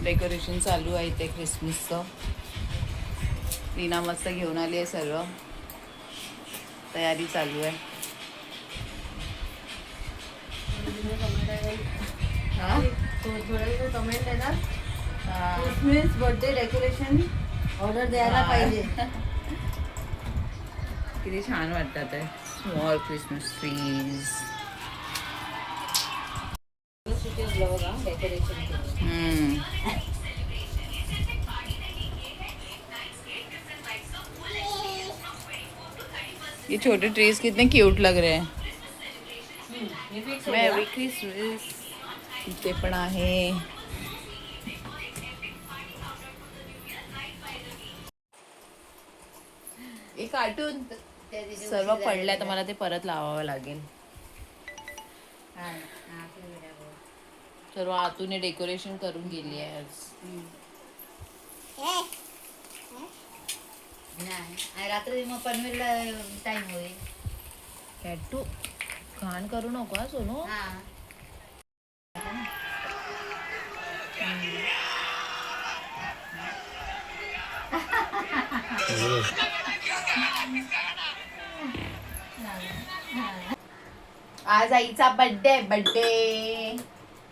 Decoration चालू आहे ते ख्रिसमसचं. रीना मस्त घेऊन आली आहे, सर्व तयारी चालू आहे. कमेंट आहे ना, क्रिसमस बर्थडे डेकोरेशन ऑर्डर द्यायला पाहिजे. किती छान वाटतात आहे स्मॉल क्रिसमस ट्रीज. ये छोटे ट्रीज कितने क्यूट लग रहे हैं. मेरी क्रिसमस. इथे पण आहे. एक कार्टून सर्व पडल्या, तर मला ते परत लावावं लागेल. सर्व आतून डेकोरेशन करून गेली आहे आज. रात्री मग पनवेलला टाइम होईल. कॅटू घाण करू नको हा सोनू. आज आईचा बर्थडे.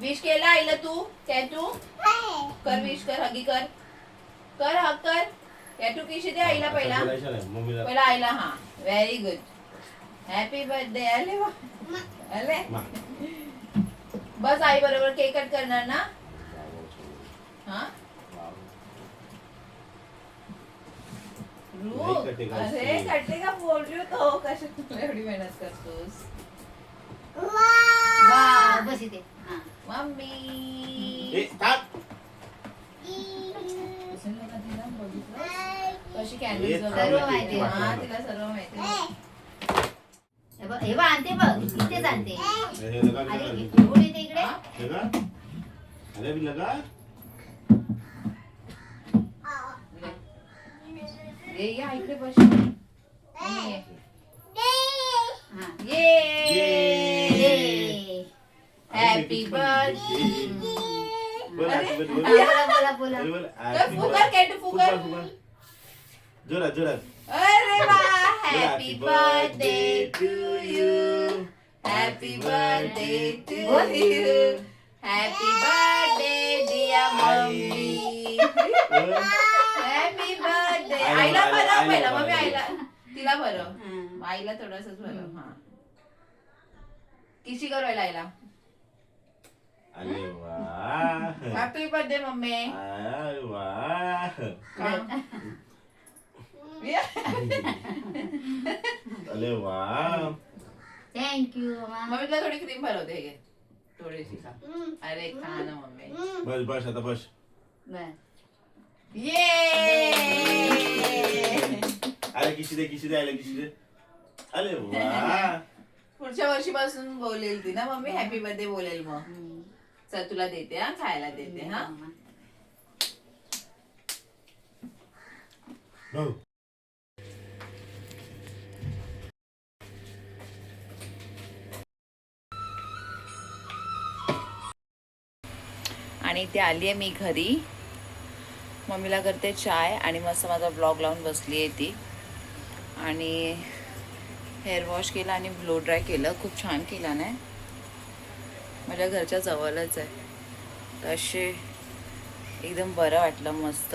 विश केला आईला तू? कॅटू कर, विश कर, हगी कर, कर हग कर. कॅटू किशी दे आईला पहिला. पहिला आईला. हा, व्हेरी गुड. Happy birthday. आले वा, आले. बस आई बरोबर केक कट करणार ना. हा अरे कटले का बोल रही हो तो. कशा तुला एवढी मेहनत करतोस. बस इथे मम्मी कशी कॅन्डल्स सर्व माहिती. हा, तिला सर्व माहिती. हे बघ आणते, बघ इथेच आणते. अरे इकडे ये या इकडे बस. Happy birthday. बोला फुकर कॅटू फुकर. जोरात जोरात. अरे वा. Happy birthday to you. Happy birthday to you. Happy birthday dear mummy. Happy birthday. आईला भरव पहिला. मम्मी आईला, तिला भरव. आईला थोडंसंच भरव. हा, किशी कर आईला. अरे वाह. Happy birthday mummy. अरे वाह. अरे वाह. थँक्यू. मम्मी तुला थोडी क्रीम भरवते. घे थोडीशी खा. अरे खा ना मम्मी. बस बस आता बस. ये. अरे किशी दे आले किशी दे. अरे वाह. पुढच्या वर्षीपासून बोलेल ती ना मम्मी. हॅपी बर्थडे बोलेल मग. चल तुला देते. हा, खायला देते. हा, आणि इथे आली आहे मी घरी. मम्मीला करते चाय आणि मस्त माझा ब्लॉग लावून बसली आहे ती. आणि हेअर वॉश केला आणि ब्लो ड्राय केलं. खूप छान केला नाही. माझ्या घरच्या जवळच आहे, तर असे एकदम बरं वाटलं. मस्त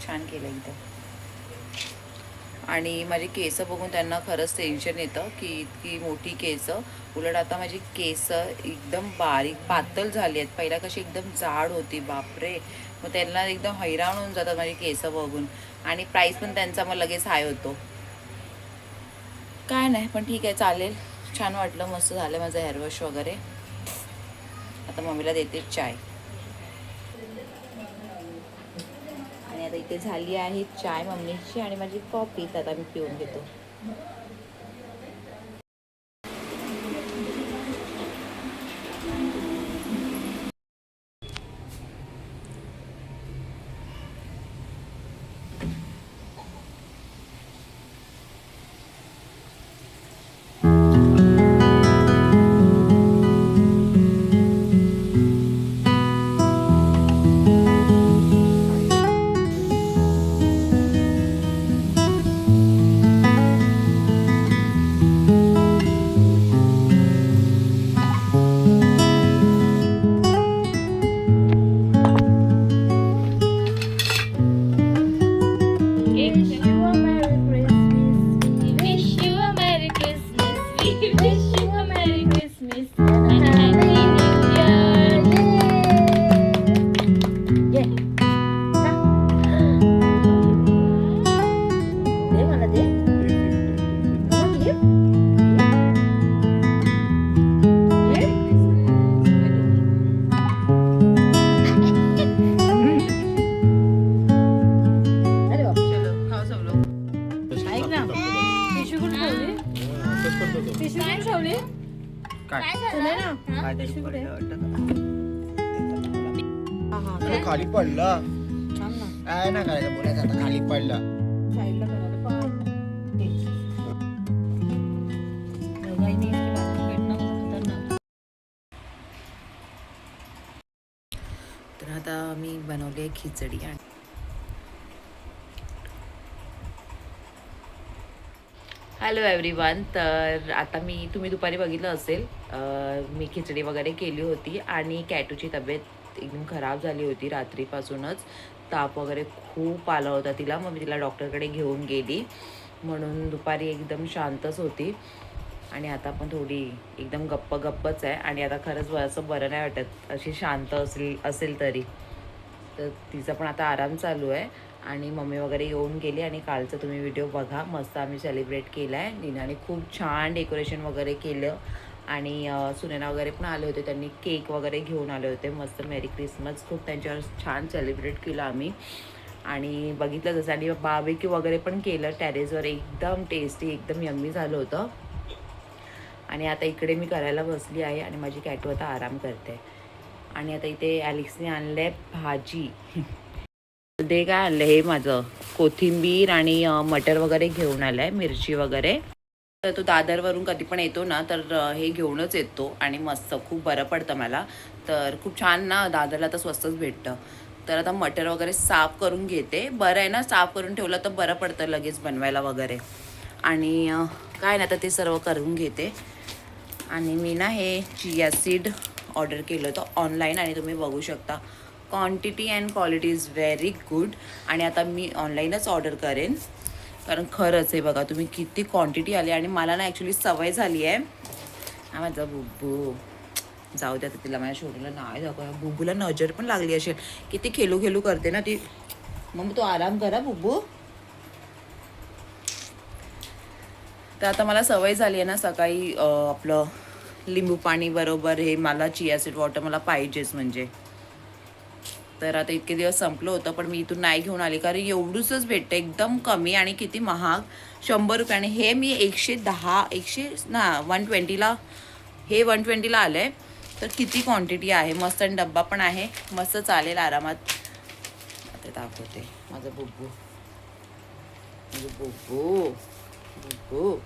छान केलं एकदम. आणि माझी केस बघून त्यांना खरंच टेन्शन येतं की इतकी मोठी केस. उलट आता माझी केस एकदम बारीक पातळ झाली आहेत. पहिला कशी एकदम जाड होती, बापरे. मग त्यांना एकदम हैराण होऊन जातात माझी केस बघून. आणि प्राईस पण त्यांचा मग लगेच हाय होतो. काय नाही, पण ठीक आहे, चालेल. छान वाटलं, मस्त झालं माझं हेअर वॉश वगैरे. आता मम्मीला देते चाय. आणि आता इथे झाली आहे चाय मम्मीची आणि माझी कॉफी. तर आता मी पिऊन घेतो. खाली पडलं. थांब ना काय ना करायचं बोलायचं आता खाली पडलं. साईडला करायला पाय. दोघांनी इकडे बाजूला भेटणं म्हणजे खतरनाक. तर आता मी बनवली आहे खिचडी. आणि हॅलो एव्हरीवन. तर आता तुम्ही दुपारी बघितलं असेल, मी खिचडी वगैरे केली होती आणि कॅटूची तब्येत एकदम खराब झाली होती. रात्रीपासूनच ताप वगैरे खूप आला होता तिला. मग मी तिला डॉक्टरकडे घेऊन गेली. म्हणून दुपारी एकदम शांतच होती आणि आता पण थोडी एकदम गप्पच आहे. आणि आता खरंच असं बरं नाही वाटत अशी शांत असेल तरी. तर तिचा पण आता आराम चालू आहे. आणि मम्मी वगैरे येऊन गेली आणि कालचा तुम्ही व्हिडिओ बघा. मस्त आम्ही सेलिब्रेट केला आहे. नीनाने खूप छान डेकोरेशन वगैरे केलं आणि सुनैना वगैरे पण आले होते. त्यांनी केक वगैरे घेऊन आले होते. मस्त मेरी क्रिसमस खूप त्यांच्यावर छान सेलिब्रेट केलं आम्ही. आणि बघितलं जसं आणि बार्बेक्यू वगैरे पण केलं टेरेसवर. एकदम टेस्टी एकदम यम्मी झालं होतं. आणि आता इकडे मी करायला बसली आहे आणि माझी कॅटू आता आराम करते. आणि आता इथे ॲलेक्सने आणलं भाजी. ते काय आणलं हे माझं कोथिंबीर आणि मटर वगैरे घेऊन आलं आहे, मिरची वगैरे. तर तो दादरवरून कधी पण येतो ना तर हे घेऊनच येतो आणि मस्त खूप बरं पडतं मला. तर खूप छान ना, दादरला तर स्वस्तच भेटतं. तर आता मटर वगैरे साफ करून घेते. बरं आहे ना, साफ करून ठेवलं तर बरं पडतं लगेच बनवायला वगैरे. आणि काय ना, तर ते सर्व करून घेते. आणि मी ना हे चिया सीड ऑर्डर केलं होतं ऑनलाईन आणि तुम्ही बघू शकता quantity and quality is very good. आणि आता मी ऑनलाईनच ऑर्डर करेन कारण खरंच हे बघा तुम्ही किती क्वांटिटी आली. आणि मला ना ॲक्च्युली सवय झाली आहे. हा माझा बुब्बू जाऊ द्या, तिला माझ्या शोधूला नाही दाखवा. बुब्बूला नजर पण लागली असेल. किती खेलू करते ना ती. मग तो आराम करा बुब्बू. तर आता मला सवय झाली आहे ना, सकाळी आपलं लिंबू पाणी बरोबर हे मला चिया सीड वॉटर मला पाहिजेच म्हणजे. तर आता इतके दिवस संपलं होतं पण मी इथून नाही घेऊन आली कारण एवढंच भेटतं एकदम कमी आणि किती महाग 100 रुपये. आणि हे मी 120ला हे 120ला आलं आहे. तर किती क्वांटिटी आहे. मस्त आणि डब्बा पण आहे. मस्त चालेल आरामात. आता दाखवते माझं बुब्बू. बुब्बू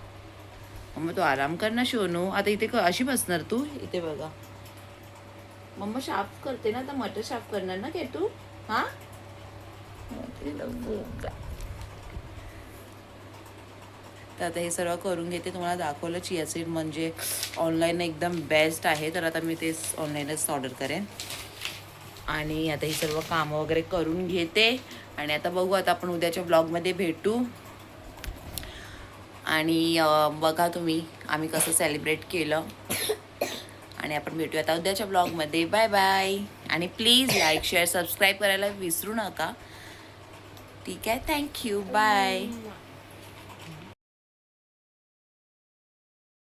मम्मा तू आराम कर ना शोनू. आता इथे अशी बसणार तू. इथे बघा मम्मा साफ करते ना, आता मटर साफ करणार ना काय तू. हा तर आता हे सर्व करून घेते. तुम्हाला दाखवलं चिया सीड म्हणजे ऑनलाईन एकदम बेस्ट आहे. तर आता मी तेच ऑनलाईनच ऑर्डर करेन. आणि आता ही सर्व कामं वगैरे करून घेते. आणि आता बघू, आता आपण उद्याच्या ब्लॉगमध्ये भेटू. आणि बघा तुम्ही आम्ही कसं सेलिब्रेट केलं. आणि आपण भेटूया आता उद्याच्या ब्लॉगमध्ये. Bye bye. आणि प्लीज लाईक शेअर सबस्क्राईब करायला विसरू नका. ठीक आहे. थँक्यू. बाय.